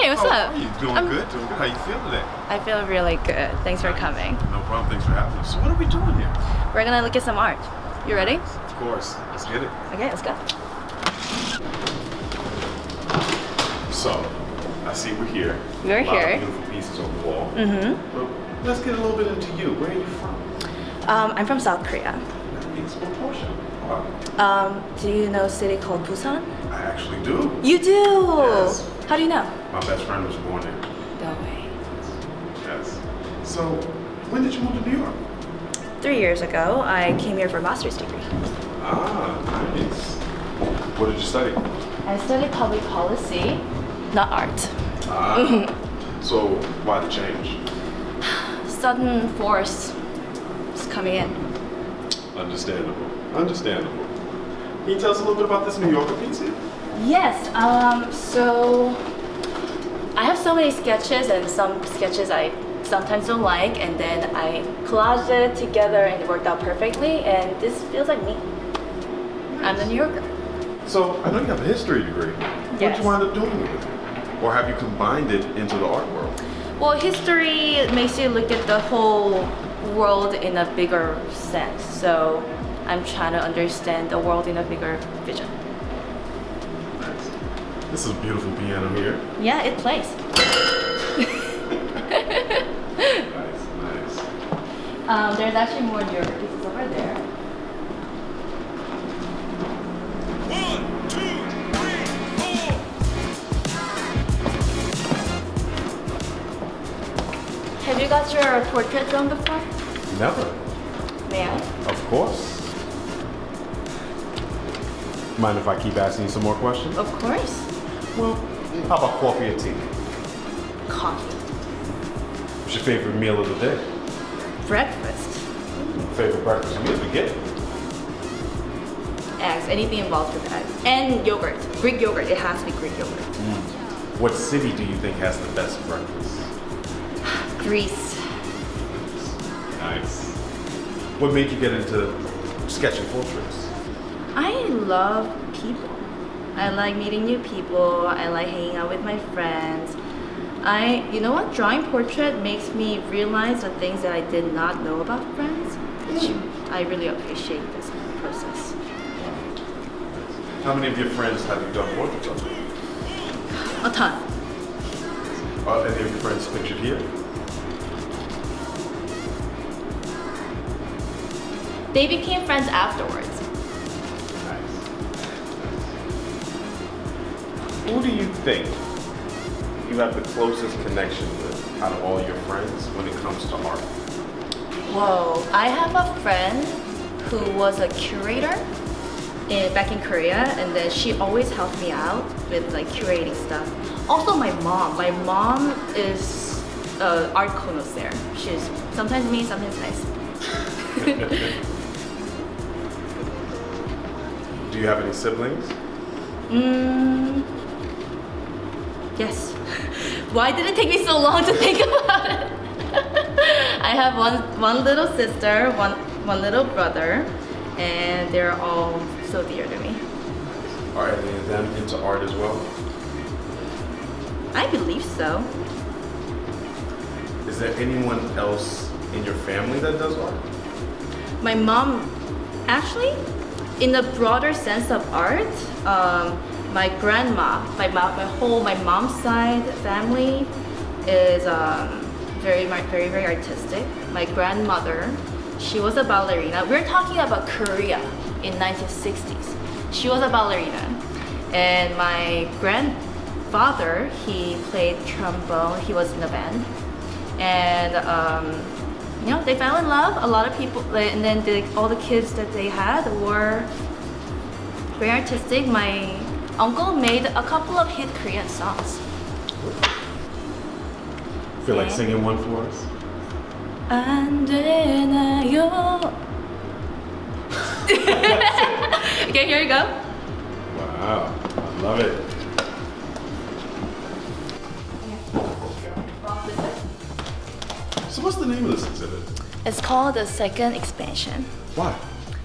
Hey, what's up? How are you? Doing good? Doing good. How you feel today? I feel really good. Thanks for coming. No problem. Thanks for having us. So what are we doing here? We're gonna look at some art. You ready? Of course. Let's get it. Okay, let's go. So, I see we're here. We're a lot here. Of beautiful pieces on the wall. Mm-hmm. But let's get a little bit into you. Where are you from? I'm from South Korea. Nice. What portion? Wow. Do you know a city called Busan? I actually do. You do? Yes. How do you know? My best friend was born there. No way. Yes. So, when did you move to New York? 3 years ago, I came here for a master's degree. Ah, nice. What did you study? I studied public policy, not art. Ah. So, why the change? Sudden force is coming in. Understandable. Understandable. Can you tell us a little bit about this New Yorker piece here? Yes, so I have so many sketches, and some sketches I sometimes don't like, and then I collaged it together and it worked out perfectly, and this feels like me. I'm the New Yorker. So, I know you have a history degree. What did Yes. you wind up doing with it? Or have you combined it into the art world? Well, history makes you look at the whole world in a bigger sense, so I'm trying to understand the world in a bigger vision. Nice. This is a beautiful piano here. Yeah, it plays. Nice, nice. There's actually more New Yorker pieces over there. Have you got your portrait drawn before? Never. May I? Of course. Mind if I keep asking you some more questions? Of course. Well, how about coffee or tea? Coffee. What's your favorite meal of the day? Breakfast. Favorite breakfast meal to get? Eggs. Anything involved with eggs. And yogurt. Greek yogurt. It has to be Greek yogurt. What city do you think has the best breakfast? Greece. Nice. What made you get into sketching portraits? I love people. I like meeting new people. I like hanging out with my friends. You know what? Drawing portrait makes me realize the things that I did not know about friends. Which I really appreciate this process. How many of your friends have you done portraits of? A ton. Are any of your friends pictured here? They became friends afterwards. Nice. Who do you think you have the closest connection with out of all your friends when it comes to art? Whoa. I have a friend who was a curator back in Korea, and then she always helped me out with like curating stuff. Also my mom. My mom is art connoisseur. She's sometimes mean, sometimes nice. Do you have any siblings? Yes. Why did it take me so long to think about it? I have one little sister, one little brother, and they're all so dear to me. Are any of them into art as well? I believe so. Is there anyone else in your family that does art? My mom, actually, in the broader sense of art, my grandma, my mom's side family is very artistic. My grandmother, she was a ballerina. We're talking about Korea in 1960s. She was a ballerina, and my grandfather, he played trombone. He was in a band, and they fell in love. A lot of people, and then all the kids that they had were very artistic. My uncle made a couple of hit Korean songs. Feel like singing one for us? 안 되나요? Okay, here you go. Wow, I love it. So what's the name of this exhibit? It's called the second expansion Why?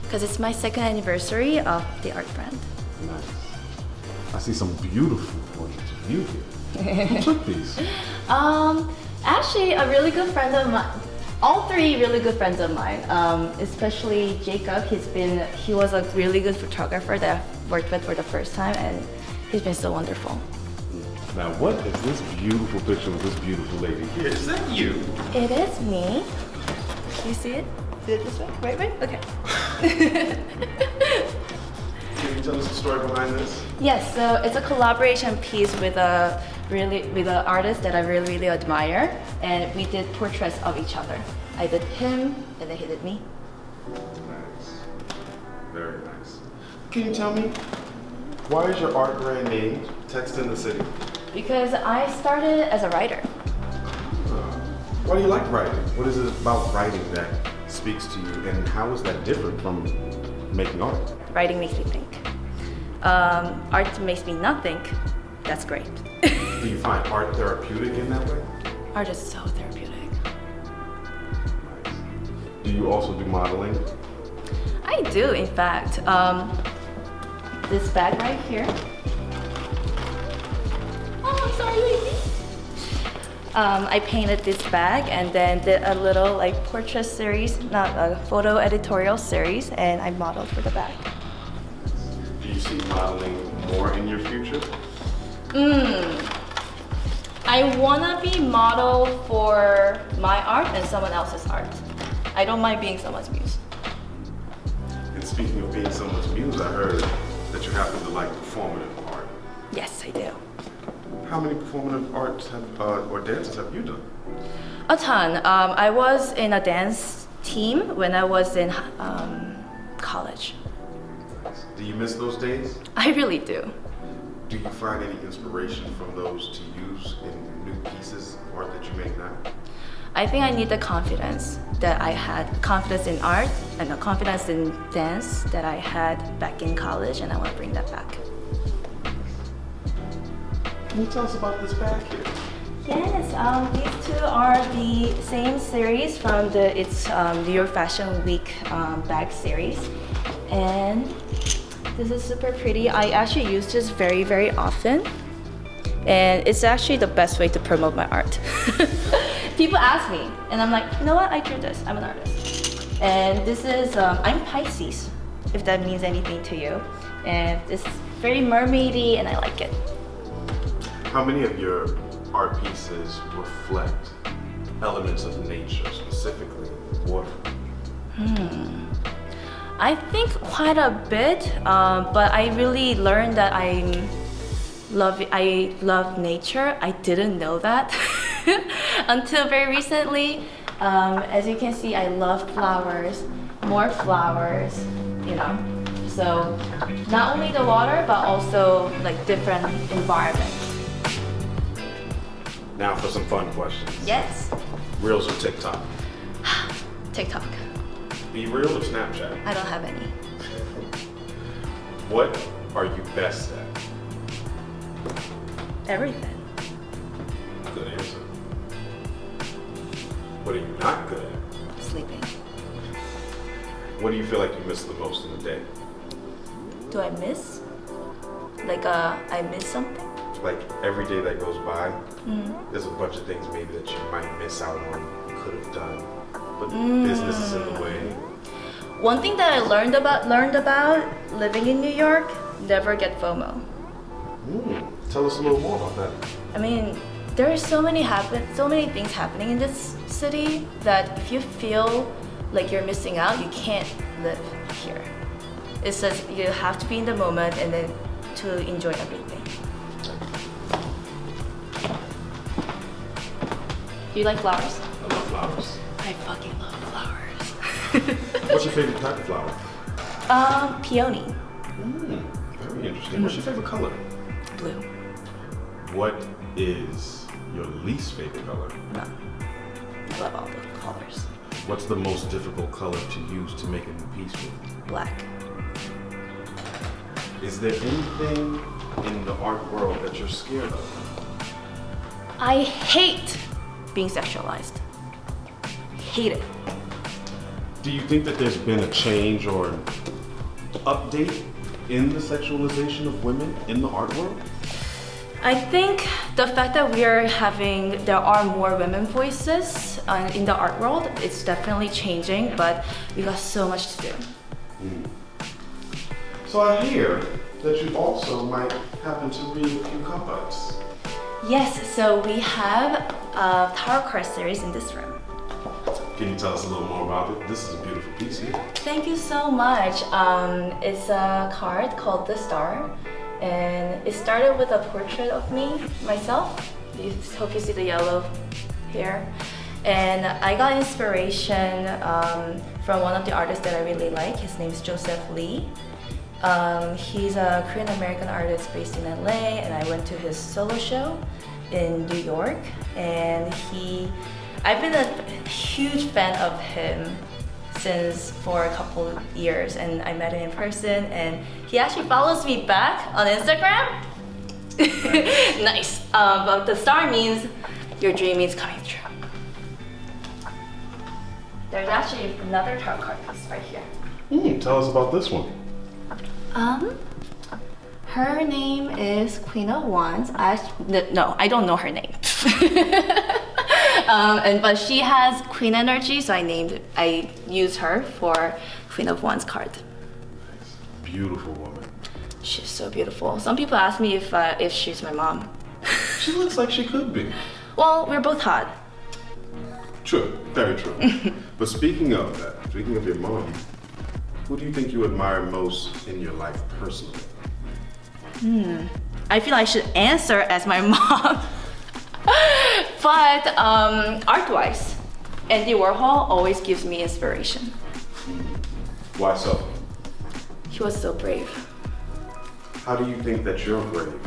because it's my second anniversary of the art brand. Nice. I see some beautiful portraits of you here. Who took these? Actually, a really good friend of mine. All three really good friends of mine, especially Jacob. He was a really good photographer that I worked with for the first time, and he's been so wonderful. Now, what is this beautiful picture of this beautiful lady here? Is that you? It is me. You see it? See it this way? Right? Okay. Can you tell us the story behind this? Yes, so it's a collaboration piece with an artist that I really admire, and we did portraits of each other. I did him, and then he did me. Nice. Very nice. Can you tell me, why is your art brand named Text in the City? Because I started as a writer. Why do you like writing? What is it about writing that speaks to you, and how is that different from making art? Writing makes me think. Art makes me not think. That's great. Do you find art therapeutic in that way? Art is so therapeutic. Nice. Do you also do modeling? I do, in fact. This bag right here. Oh, I'm sorry, lady. I painted this bag and then did a little portrait series, not a photo editorial series, and I modeled for the bag. Do you see modeling more in your future? I wanna be model for my art and someone else's art. I don't mind being someone's muse. And speaking of being someone's muse, I heard that you happen to like performative art. Yes, I do. How many performative arts or dances have you done? A ton. I was in a dance team when I was in college. Do you miss those days? I really do. Do you find any inspiration from those to use in new pieces of art that you make now? I think I need the confidence that I had, confidence in art and the confidence in dance that I had back in college, and I want to bring that back. Can you tell us about this bag here? Yes, these two are the same series from the New York Fashion Week bag series, and this is super pretty. I actually use this very often, and it's actually the best way to promote my art. People ask me, and I'm like, you know what? I drew this. I'm an artist, and this is I'm Pisces, if that means anything to you, and it's very mermaidy, and I like it. How many of your art pieces reflect elements of nature, specifically water? I think quite a bit, but I really learned that I love nature. I didn't know that until very recently. As you can see, I love flowers, more flowers, you know. So not only the water, but also different environments. Now for some fun questions. Yes. Reels or TikTok? TikTok. Be Real or Snapchat? I don't have any. What are you best at? Everything. Good answer. What are you not good at? Sleeping. What do you feel like you miss the most in the day? Do I miss? I miss something? Like every day that goes by, there's a bunch of things maybe that you might miss out on, could have done, but business is in the way. One thing that I learned about living in New York: never get FOMO. Tell us a little more about that. I mean, there are so many things happening in this city that if you feel like you're missing out, you can't live here. It's just you have to be in the moment and then to enjoy everything. Do you like flowers? I love flowers. I fucking love flowers. What's your favorite type of flower? Peony. Very interesting. What's your favorite color? Blue. What is your least favorite color? None. I love all the colors. What's the most difficult color to use to make a new piece with? Black. Is there anything in the art world that you're scared of? I hate being sexualized. Hate it. Do you think that there's been a change or an update in the sexualization of women in the art world? I think the fact that there are more women voices in the art world, it's definitely changing, but we got so much to do. So I hear that you also might happen to read a few cards. Yes, so we have a tarot card series in this room. Can you tell us a little more about it? This is a beautiful piece here. Thank you so much. It's a card called The Star, and it started with a portrait of myself. You hope you see the yellow hair. And I got inspiration from one of the artists that I really like. His name is Joseph Lee. He's a Korean American artist based in LA, and I went to his solo show in New York. And I've been a huge fan of him for a couple of years, and I met him in person, and he actually follows me back on Instagram. Nice. But the star means your dream is coming true. There's actually another tarot card piece right here. Tell us about this one. Her name is Queen of Wands. No, I don't know her name. But she has Queen energy, so I used her for Queen of Wands card. Beautiful woman. She's so beautiful. Some people ask me if she's my mom. She looks like she could be. Well, we're both hot. True, very true. But speaking of your mom, who do you think you admire most in your life personally? I feel I should answer as my mom. But art-wise, Andy Warhol always gives me inspiration. Why so? He was so brave. How do you think that you're brave?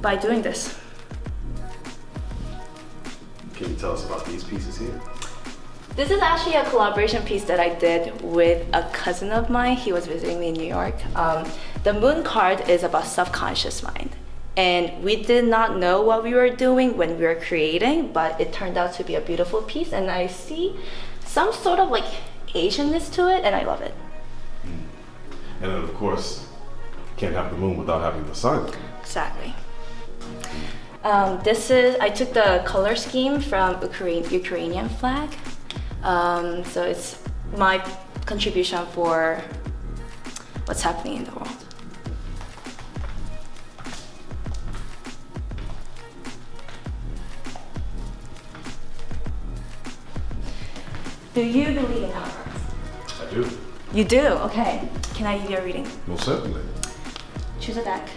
By doing this. Can you tell us about these pieces here? This is actually a collaboration piece that I did with a cousin of mine. He was visiting me in New York. The moon card is about subconscious mind. And we did not know what we were doing when we were creating, but it turned out to be a beautiful piece, and I see some sort of like Asianness to it, and I love it. And then of course, can't have the moon without having the sun. Exactly. I took the color scheme from Ukrainian flag. So it's my contribution for what's happening in the world. Do you believe in tarot cards? I do. You do? Okay. Can I give you a reading? Most certainly. Choose a deck.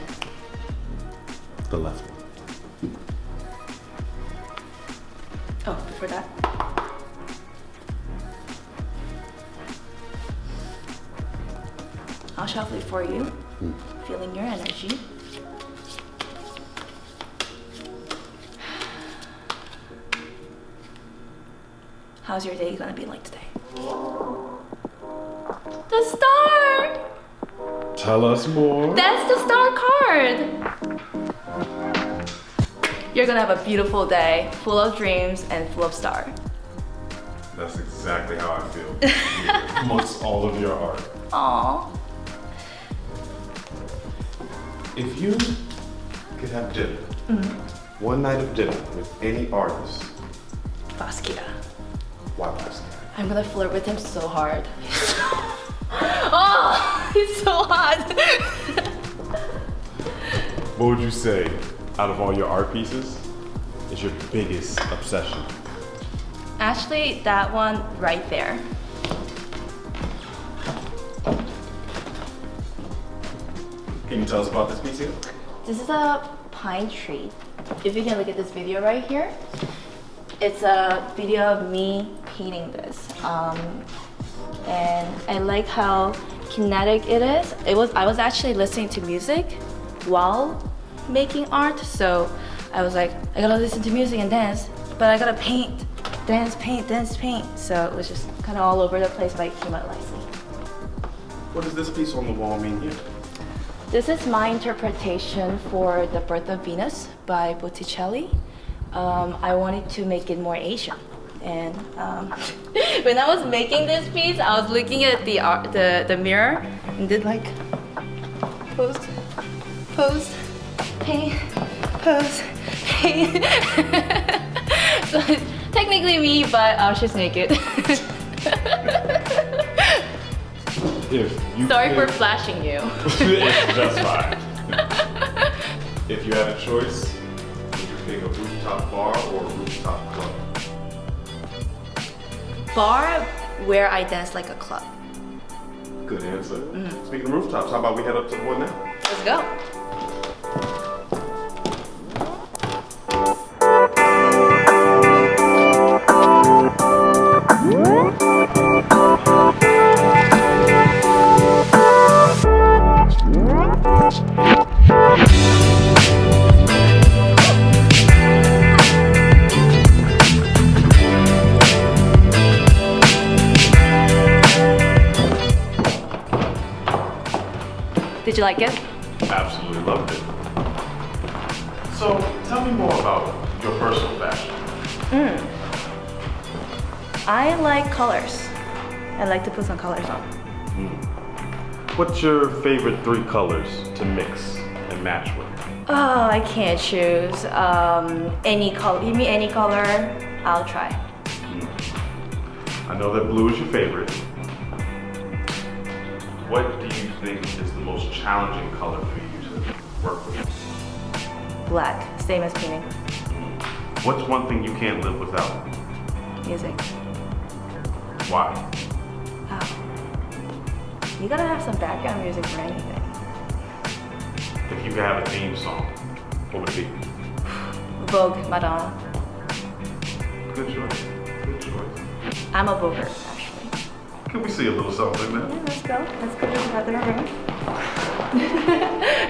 The left one. Oh, before that. I'll shuffle it for you. Feeling your energy. How's your day gonna be like today? The star! Tell us more. That's the star card! You're gonna have a beautiful day, full of dreams and full of stars. That's exactly how I feel amongst all of your art. Aww. If you could have dinner, one night of dinner with any artist, Basquiat. why Basquiat? I'm gonna flirt with him so hard. Oh, he's so hot. What would you say, out of all your art pieces, is your biggest obsession? Actually, that one right there. Can you tell us about this piece here? This is a pine tree. If you can look at this video right here, it's a video of me painting this. And I like how kinetic it is. I was actually listening to music while making art, so I was like, I gotta listen to music and dance, but I gotta paint, dance, paint, dance, paint. So it was just kind of all over the place, but it came out nicely. What does this piece on the wall mean here? This is my interpretation for The Birth of Venus by Botticelli. I wanted to make it more Asian And when I was making this piece, I was looking at the mirror and did like pose, paint, pose, paint. So technically me, but she's naked. Sorry for flashing you. It's just fine. If you had a choice, would you pick a rooftop bar or a rooftop club? Bar where I dance like a club. Good answer. Speaking of rooftops, how about we head up to one now? Let's go. Did you like it? Absolutely loved it. So, tell me more about your personal fashion. I like colors. I like to put some colors on. What's your favorite 3 colors to mix and match with? Oh, I can't choose. Any color. You mean any color? I'll try. I know that blue is your favorite. What do you think is the most challenging color for you to work with? Black, same as painting. What's one thing you can't live without? Music. Why? Oh. You gotta have some background music for anything. If you could have a theme song, what would it be? Vogue, Madonna. Good choice. Good choice. I'm a Voguer, actually. Can we see a little something there? Yeah, let's go. Let's go to the other room.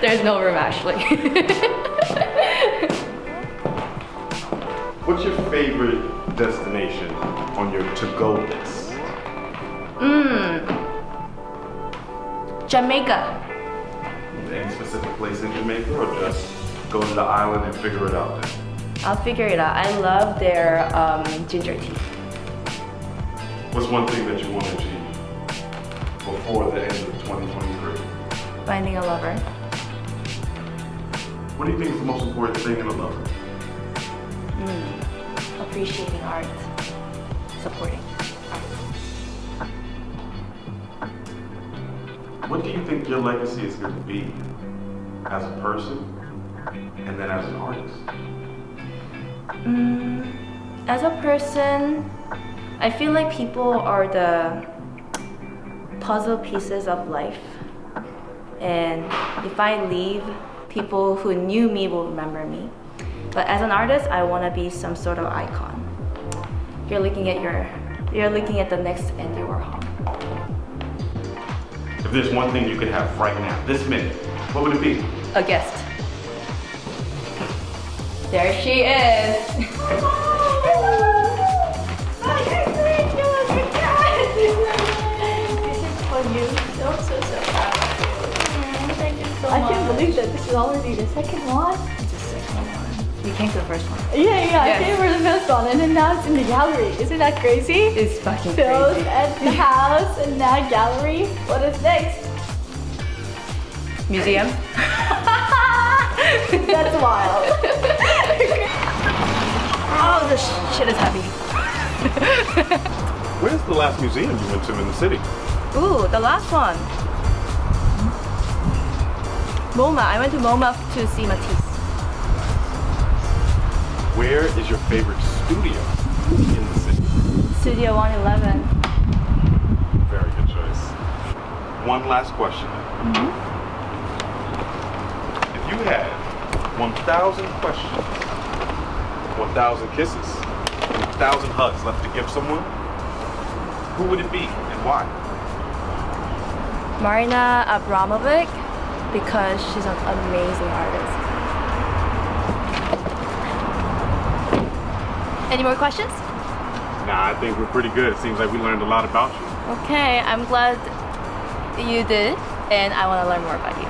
There's no room, actually. What's your favorite destination on your to-go list? Jamaica. Any specific place in Jamaica or just go to the island and figure it out there? I'll figure it out. I love their ginger tea. What's one thing that you want to achieve before the end of 2023? Finding a lover. What do you think is the most important thing in a lover? Appreciating art. Supporting art. What do you think your legacy is going to be as a person and then as an artist? As a person, I feel like people are the puzzle pieces of life. And if I leave, people who knew me will remember me. But as an artist, I want to be some sort of icon. You're looking at the next Andy Warhol. If there's one thing you could have right now, this minute, what would it be? A guest. There she is. I can't believe that this is already the second one. It's the second one. You came to the first one. Yeah, I Yes. came for the first one, and then now it's in the gallery. Isn't that crazy? It's fucking Those crazy. at the house and now gallery. What is next? Museum. That's wild. Oh, this shit is heavy. Where's the last museum you went to in the city? Ooh, the last one. MoMA. I went to MoMA to see Matisse. Where is your favorite studio in the city? Studio 111. Very good choice. One last question. If you had 1,000 questions, 1,000 kisses, 1,000 hugs left to give someone, who would it be and why? Marina Abramovic, because she's an amazing artist. Any more questions? Nah, I think we're pretty good. It seems like we learned a lot about you. Okay, I'm glad you did, and I want to learn more about you.